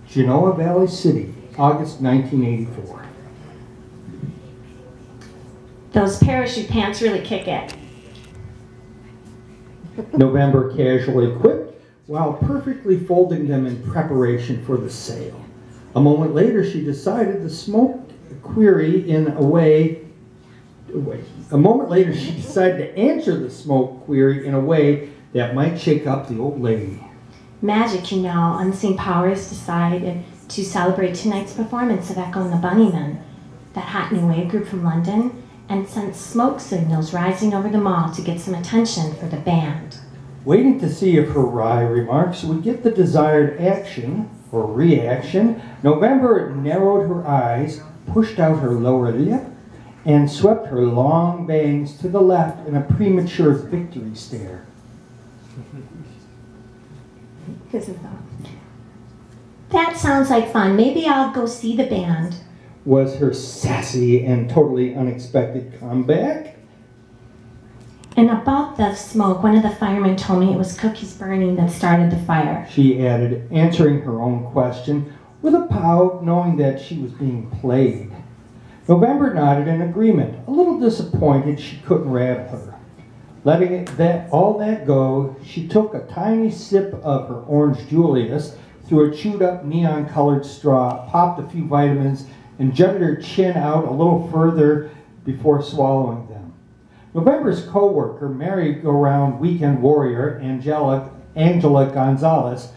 Genoa Valley City, August 1984. Those parachute pants really kick it. November casually quipped while perfectly folding them in preparation for the sale. A moment later, she decided to smoke query in a way. A moment later, she decided to answer the smoke query in a way that might shake up the old lady. Magic, you know. Unseen Powers decided to celebrate tonight's performance of Echo and the Bunnymen, that hot new wave group from London, and sent smoke signals rising over the mall to get some attention for the band. Waiting to see if her wry remarks would get the desired action or reaction, November narrowed her eyes, pushed out her lower lip, and swept her long bangs to the left in a premature victory stare. This is that sounds like fun. Maybe I'll go see the band. Was her sassy and totally unexpected comeback. And about the smoke, one of the firemen told me it was cookies burning that started the fire. She added, answering her own question with a pout, knowing that she was being played. November nodded in agreement, a little disappointed she couldn't rattle her. Letting all that go, she took a tiny sip of her orange Julius through a chewed-up neon-colored straw, popped a few vitamins, and jutted her chin out a little further before swallowing them. November's co-worker, merry-go-round weekend warrior Angela Gonzalez,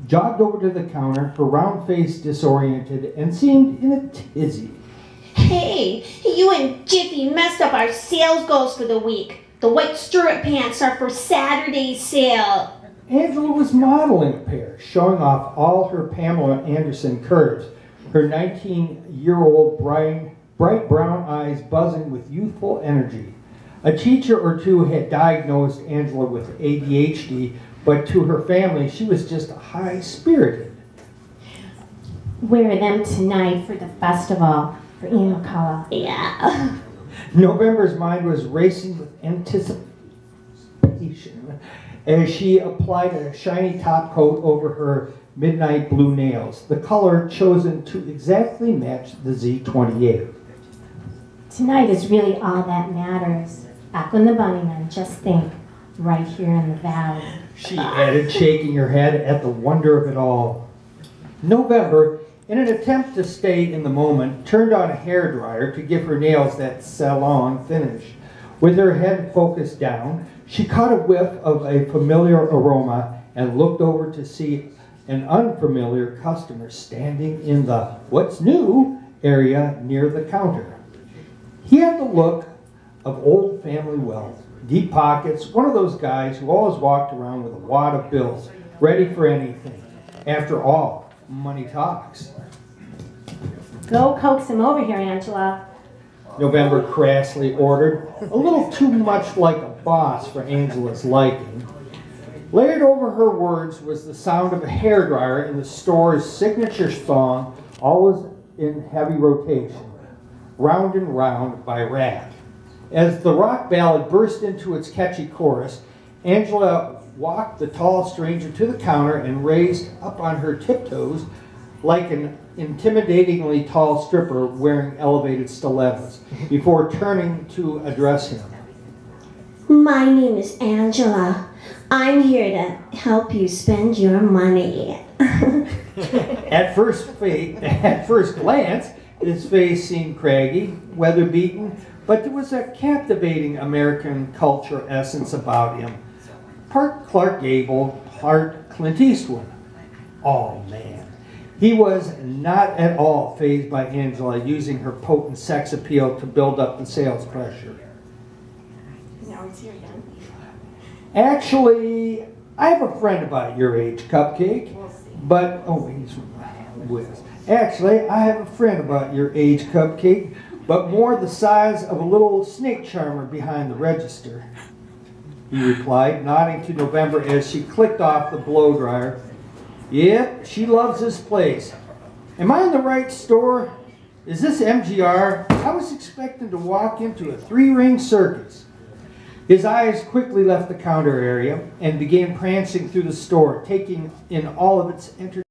jogged over to the counter, her round face disoriented, and seemed in a tizzy. Hey, you and Jiffy messed up our sales goals for the week. The white stirrup pants are for Saturday's sale. Angela was modeling a pair, showing off all her Pamela Anderson curves, her 19-year-old bright brown eyes buzzing with youthful energy. A teacher or two had diagnosed Angela with ADHD, but to her family, she was just high-spirited. Wear them tonight for the festival for Ian McCullough. Yeah. November's mind was racing with anticipation as she applied a shiny top coat over her midnight blue nails, the color chosen to exactly match the Z28. Tonight is really all that matters. Echo and the Bunnymen, just think, right here in the valley. She added, shaking her head at the wonder of it all. November, in an attempt to stay in the moment, turned on a hairdryer to give her nails that salon finish. With her head focused down, she caught a whiff of a familiar aroma and looked over to see an unfamiliar customer standing in the "what's new" area near the counter. He had the look of old family wealth, deep pockets, one of those guys who always walked around with a wad of bills, ready for anything. After all, money talks. Go coax him over here, Angela. November crassly ordered, a little too much like a boss for Angela's liking. Layered over her words was the sound of a hairdryer in the store's signature song, always in heavy rotation, Round and Round by Rack. As the rock ballad burst into its catchy chorus, Angela walked the tall stranger to the counter and raised up on her tiptoes like an intimidatingly tall stripper wearing elevated stilettos before turning to address him. My name is Angela. I'm here to help you spend your money. At first glance, his face seemed craggy, weather-beaten, but there was a captivating American culture essence about him. Part Clark Gable, part Clint Eastwood. Oh, man. He was not at all fazed by Angela using her potent sex appeal to build up the sales pressure. Now he's here again. Actually, I have a friend about your age, Cupcake. But, he's with us. Actually, I have a friend about your age, Cupcake, but more the size of a little snake charmer behind the register. He replied, nodding to November as she clicked off the blow dryer. Yep, she loves this place. Am I in the right store? Is this MGR? I was expecting to walk into a 3-ring circus. His eyes quickly left the counter area and began prancing through the store, taking in all of its entertainment.